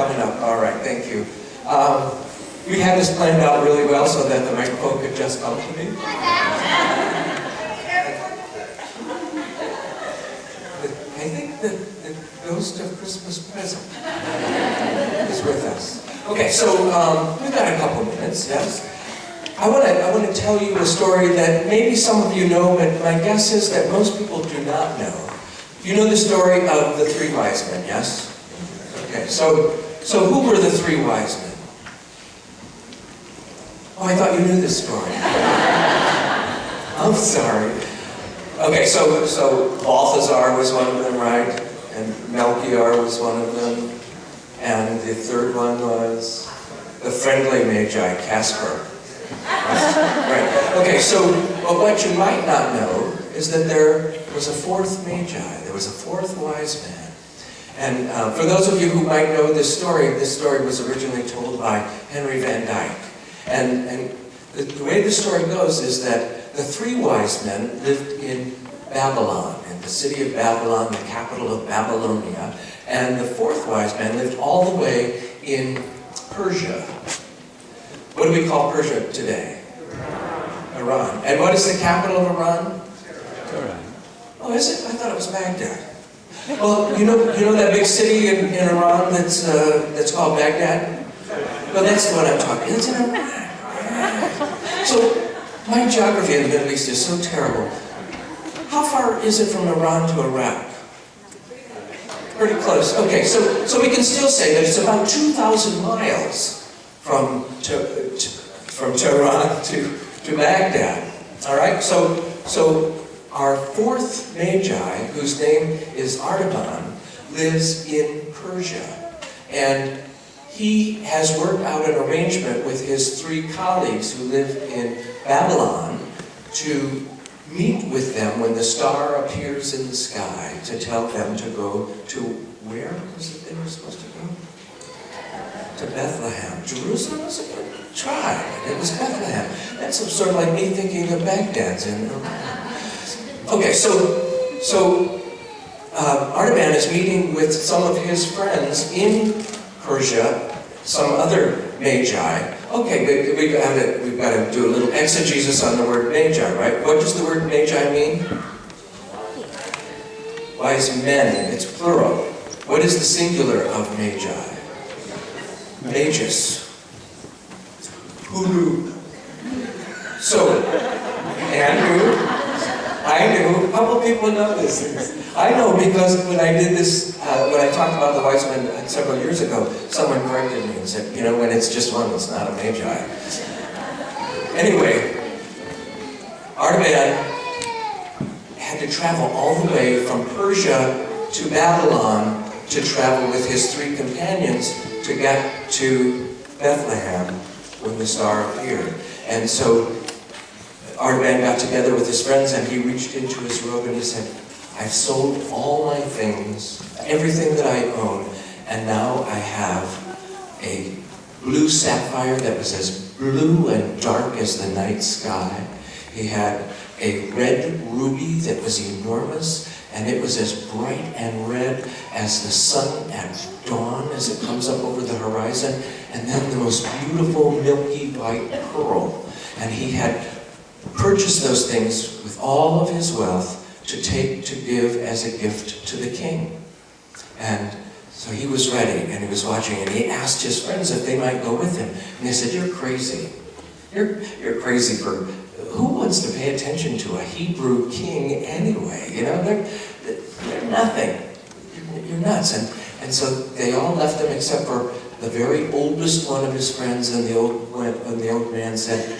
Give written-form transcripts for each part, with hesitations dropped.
coming up. All right, thank you. We had this planned out really well so that the microphone could just come to me. I think the ghost of Christmas present is with us. Okay, so we've got a couple minutes, yes? I want to tell you a story that maybe some of you know, but my guess is that most people do not know. You know the story of the three wise men, yes? Okay, so who were the three wise men? Oh, I thought you knew this story. I'm sorry. Okay, so Balthazar was one of them, right? And Melchior was one of them. And the third one was the friendly magi, Casper. Right. Okay, so what you might not know is that there was a fourth magi. There was a fourth wise man. And for those of you who might know this story was originally told by Henry Van Dyke. And the way the story goes is that the three wise men lived in Babylon, in the city of Babylon, the capital of Babylonia. And the fourth wise man lived all the way in Persia. What do we call Persia today? Iran. And what is the capital of Iran? Tehran. Oh, is it? I thought it was Baghdad. Well, you know that big city in Iran that's called Baghdad? Well, that's what I'm talking about. It's in Iran. So, my geography in the Middle East is so terrible. How far is it from Iran to Iraq? Pretty close. Okay, so we can still say that it's about 2,000 miles from Tehran to Baghdad. All right. So our fourth magi, whose name is Artaban, lives in Persia, and he has worked out an arrangement with his three colleagues who live in Babylon to meet with them when the star appears in the sky, to tell them to go to, where was it they were supposed to go? To Bethlehem. Jerusalem was a good try, but it was Bethlehem. That's sort of like me thinking of Baghdad's in Iran. Okay, so Artaban is meeting with some of his friends in Persia, some other magi. Okay, we've got to do a little exegesis on the word magi, right? What does the word magi mean? Wise men, it's plural. What is the singular of magi? Magus. Who knew? So, Andrew, I knew. A couple people know this. I know because when I did this, when I talked about the wise men several years ago, someone corrected me and said, when it's just one, it's not a magi. Anyway, Artaban had to travel all the way from Persia to Babylon to travel with his three companions to get to Bethlehem when the star appeared. And so Artaban got together with his friends and he reached into his robe and he said, I've sold all my things, everything that I own, and now I have a blue sapphire that was as blue and dark as the night sky. He had a red ruby that was enormous, and it was as bright and red as the sun at dawn as it comes up over the horizon, and then the most beautiful milky white pearl. And he had purchased those things with all of his wealth to take to give as a gift to the king. And so he was ready, and he was watching, and he asked his friends if they might go with him. And they said, you're crazy. You're crazy for... Who wants to pay attention to a Hebrew king anyway? They're nothing. You're nuts. And so they all left him except for the very oldest one of his friends, and the old man said,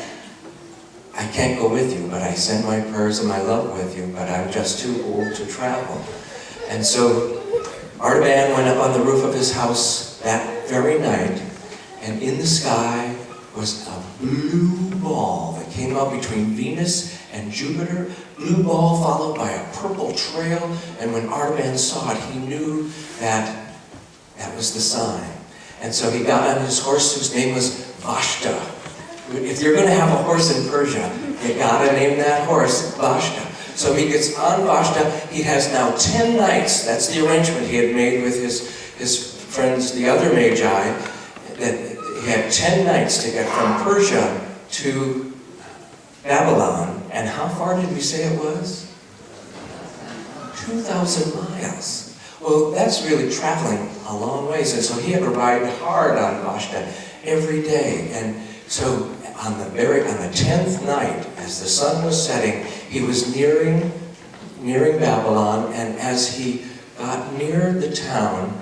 I can't go with you, but I send my prayers and my love with you, but I'm just too old to travel. And so Artaban went up on the roof of his house that very night, and in the sky was a blue ball that came out between Venus and Jupiter, blue ball followed by a purple trail, and when Artaban saw it, he knew that was the sign. And so he got on his horse, whose name was Vashta. If you're going to have a horse in Persia, you got to name that horse Vashta. So he gets on Vashta. He has now 10 nights. That's the arrangement he had made with his friends, the other Magi, that he had 10 nights to get from Persia to Babylon. And how far did we say it was? 2,000 miles. Well, that's really traveling a long ways. And so he had to ride hard on Vashta every day. And so on the 10th night, as the sun was setting, he was nearing Babylon. And as he got near the town,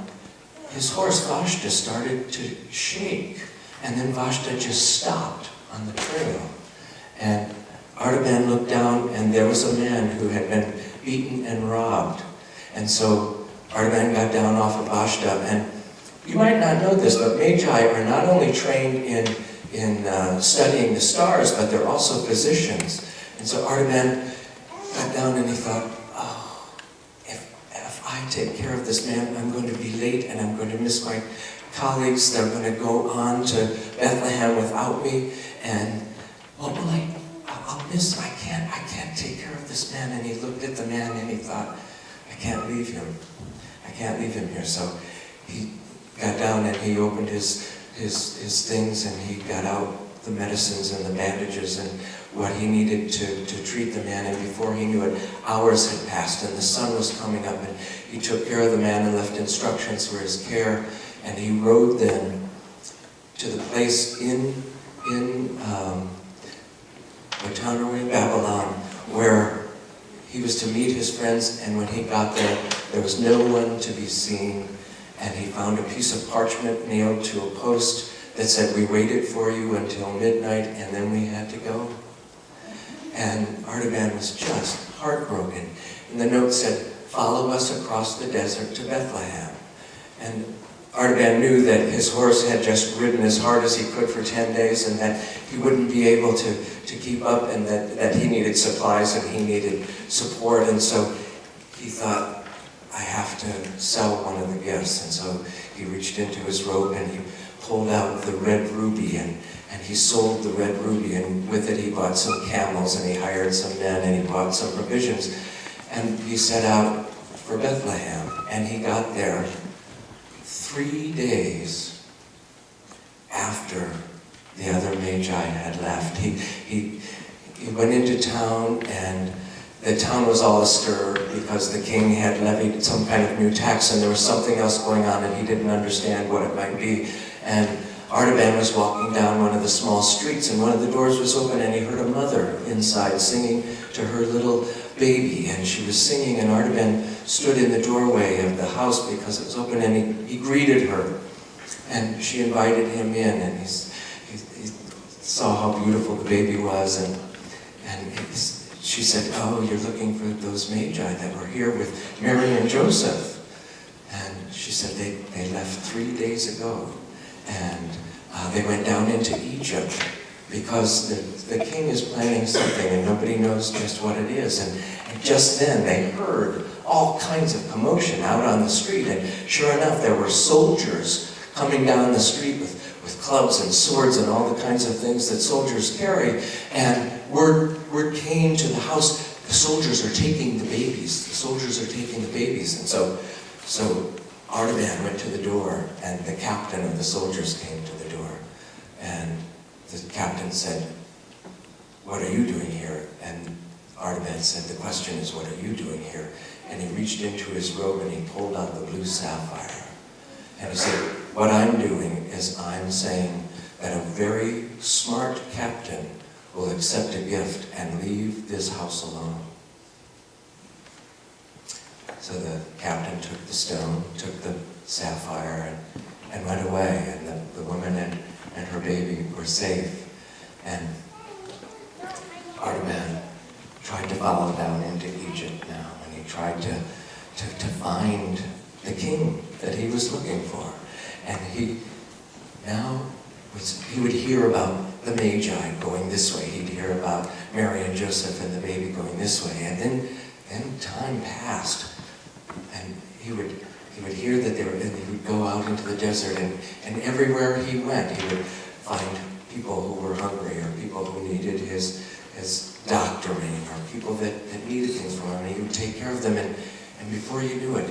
his horse Vashta started to shake. And then Vashta just stopped on the trail. And Artaban looked down, and there was a man who had been beaten and robbed. And so Artaban got down off of Vashta. And you might not know this, but Magi are not only trained in studying the stars, but they're also physicians. And so Artaban got down and he thought, oh, if I take care of this man, I'm going to be late and I'm going to miss my colleagues. They're going to go on to Bethlehem without me. And what will I'll miss, I can't take care of this man. And he looked at the man and he thought, I can't leave him. I can't leave him here. So he got down and he opened his things and he got out the medicines and the bandages and what he needed to treat the man. And before he knew it, hours had passed and the sun was coming up, and he took care of the man and left instructions for his care. And he rode then to the place in what town are we in? Babylon, where he was to meet his friends. And when he got there was no one to be seen. And he found a piece of parchment nailed to a post that said, we waited for you until midnight, and then we had to go. And Artaban was just heartbroken. And the note said, follow us across the desert to Bethlehem. And Artaban knew that his horse had just ridden as hard as he could for 10 days, and that he wouldn't be able to keep up, and that he needed supplies and he needed support. And so he thought, I have to sell one of the gifts. And so he reached into his robe and he pulled out the red ruby, and he sold the red ruby, and with it he bought some camels, and he hired some men, and he bought some provisions. And he set out for Bethlehem, and he got there 3 days after the other Magi had left. He went into town, and the town was all astir because the king had levied some kind of new tax, and there was something else going on, and he didn't understand what it might be. And Artaban was walking down one of the small streets, and one of the doors was open, and he heard a mother inside singing to her little baby. And she was singing, and Artaban stood in the doorway of the house because it was open, and he greeted her. And she invited him in, and he saw how beautiful the baby was, and she said, oh, you're looking for those Magi that were here with Mary and Joseph. And she said, they left 3 days ago. And they went down into Egypt because the king is planning something and nobody knows just what it is. And just then they heard all kinds of commotion out on the street. And sure enough, there were soldiers coming down the street with clubs and swords and all the kinds of things that soldiers carry. And word came to the house, the soldiers are taking the babies. The soldiers are taking the babies. And so Artaban went to the door, and the captain of the soldiers came to the door. And the captain said, what are you doing here? And Artaban said, the question is, what are you doing here? And he reached into his robe and he pulled out the blue sapphire. And he said, what I'm doing is I'm saying that a very smart captain will accept a gift and leave this house alone. So the captain took the stone, took the sapphire, and went away. And the woman and her baby were safe. And Artaban tried to follow down into Egypt now, and he tried to find the king that he was looking for. And he would hear about the Magi going this way. He'd hear about Mary and Joseph and the baby going this way. And then time passed. And he would hear that and he would go out into the desert, and everywhere he went, he would find people who were hungry, or people who needed his doctoring, or people that needed things from him, and he would take care of them. And before you knew it,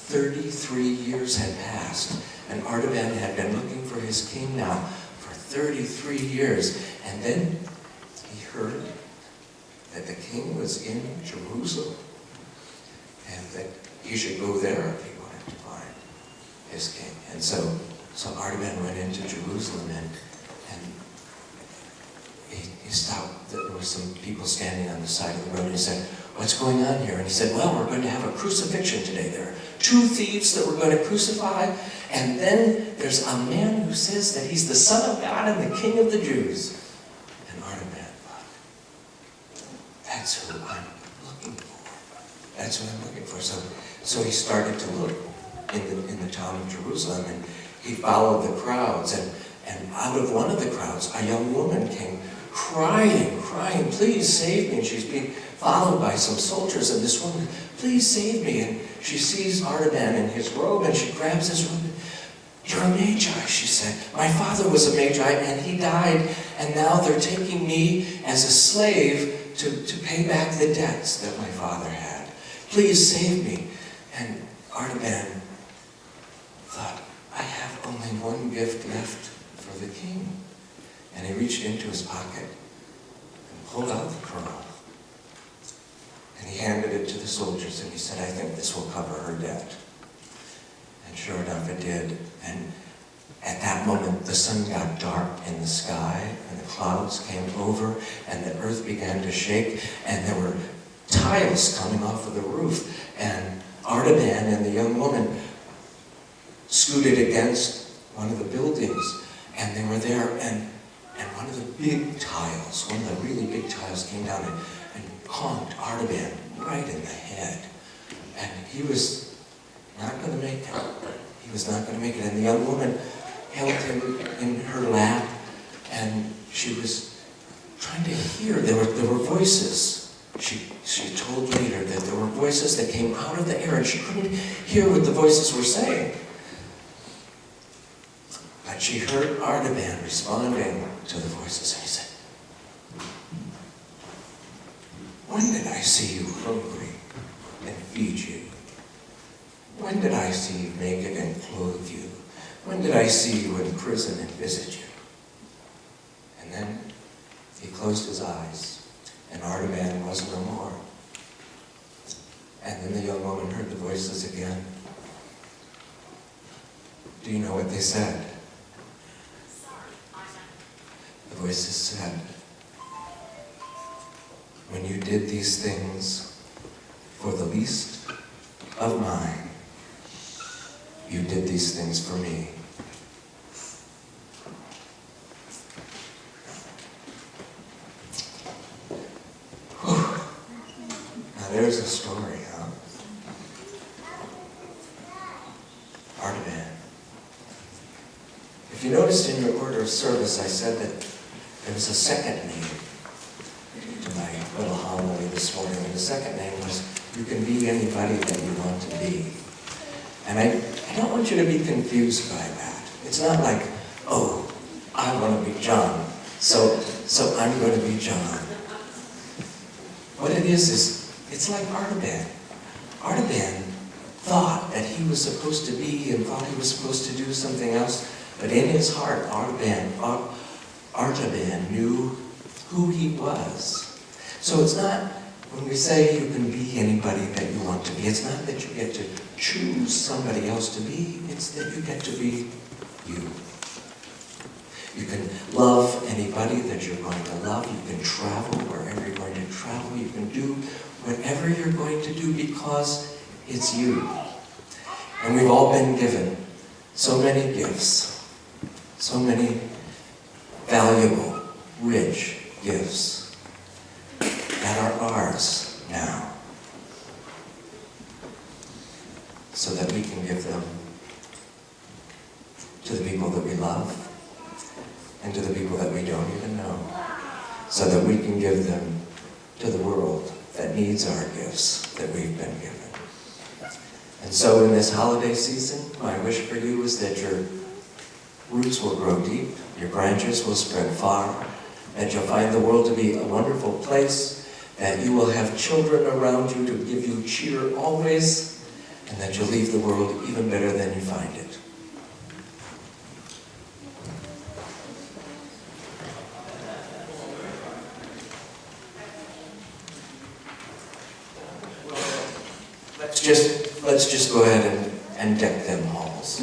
33 years had passed, and Artaban had been looking for his king now for 33 years. And then he heard that the king was in Jerusalem, and that he should go there if he wanted to find his king. And so Artaban went into Jerusalem, and he stopped. There were some people standing on the side of the road, and he said, "What's going on here?" And he said, "Well, we're going to have a crucifixion today. There are 2 thieves that we're going to crucify, and then there's a man who says that he's the Son of God and the King of the Jews." And Artaban thought, that's who I'm looking for. That's who I'm looking for. So he started to look in the town of Jerusalem, and he followed the crowds, and out of one of the crowds, a young woman came crying, "Please save me." And she's being followed by some soldiers, and this woman, "Please save me." And she sees Artaban in his robe, and she grabs his robe. "You're a magi," she said. "My father was a magi, and he died, and now they're taking me as a slave to pay back the debts that my father had. Please save me." And Artaban thought, "I have only one gift left for the king." And he reached into his pocket and pulled out the pearl. And he handed it to the soldiers, and he said, "I think this will cover her debt." And sure enough, it did. And at that moment, the sun got dark in the sky, and the clouds came over, and the earth began to shake, and there were tiles coming off of the roof. And Artaban and the young woman scooted against one of the buildings, and they were there, and one of the big tiles, one of the really big tiles came down and conked Artaban right in the head. And he was not going to make it. He was not going to make it. And the young woman held him in her lap, and she was trying to hear. There were voices. She told later that there were voices that came out of the air, and she couldn't hear what the voices were saying. But she heard Artaban responding to the voices, and he said, "When did I see you hungry and feed you? When did I see you naked and clothe you? When did I see you in prison and visit you?" And then he closed his eyes, and Artaban was no more. And then the young woman heard the voices again. Do you know what they said? The voices said, "When you did these things for the least of mine, you did these things for me." Whew. Now there's a story, huh? Artaban. If you noticed in your order of service, I said that there was a second name to my little homily this morning, and the second name was, "You can be anybody that you want to be." And I don't want you to be confused by that. It's not like, "Oh, I want to be John, so I'm going to be John." What it is it's like Artaban. Artaban thought that he was supposed to be and thought he was supposed to do something else, but in his heart, Artaban knew who he was. So it's not, when we say you can be anybody that you want to be, it's not that you get to choose somebody else to be, it's that you get to be you. You can love anybody that you're going to love. You can travel wherever you're going to travel. You can do whatever you're going to do because it's you. And we've all been given so many gifts, so many valuable, rich gifts that are ours now, so that we can give them to the people that we love and to the people that we don't even know, so that we can give them to the world that needs our gifts that we've been given. And so in this holiday season, my wish for you is that your roots will grow deep, your branches will spread far, that you'll find the world to be a wonderful place, that you will have children around you to give you cheer always, and that you'll leave the world even better than you find it. Let's just go ahead and deck them halls.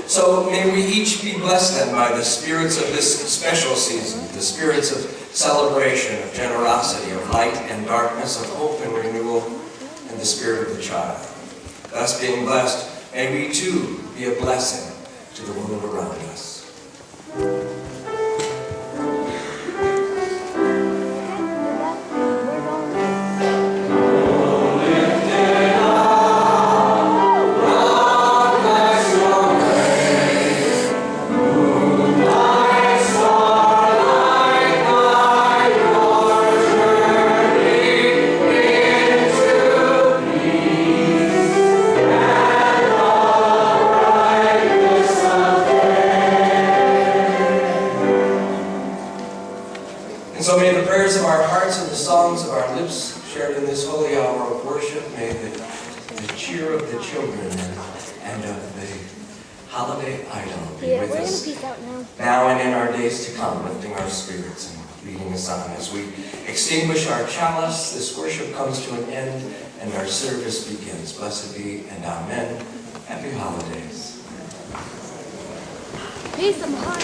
So may we each be blessed then by the spirits of this special season, the spirits of celebration, of generosity, of light and darkness, of hope and renewal, and the spirit of the child. Thus being blessed, may we too be a blessing to the world around us. So may the prayers of our hearts and the songs of our lips shared in this holy hour of worship, may the cheer of the children and of the holiday idol be with us now and in our days to come, lifting our spirits and leading us on. As we extinguish our chalice, this worship comes to an end and our service begins. Blessed be and amen. Happy holidays. Peace and heart.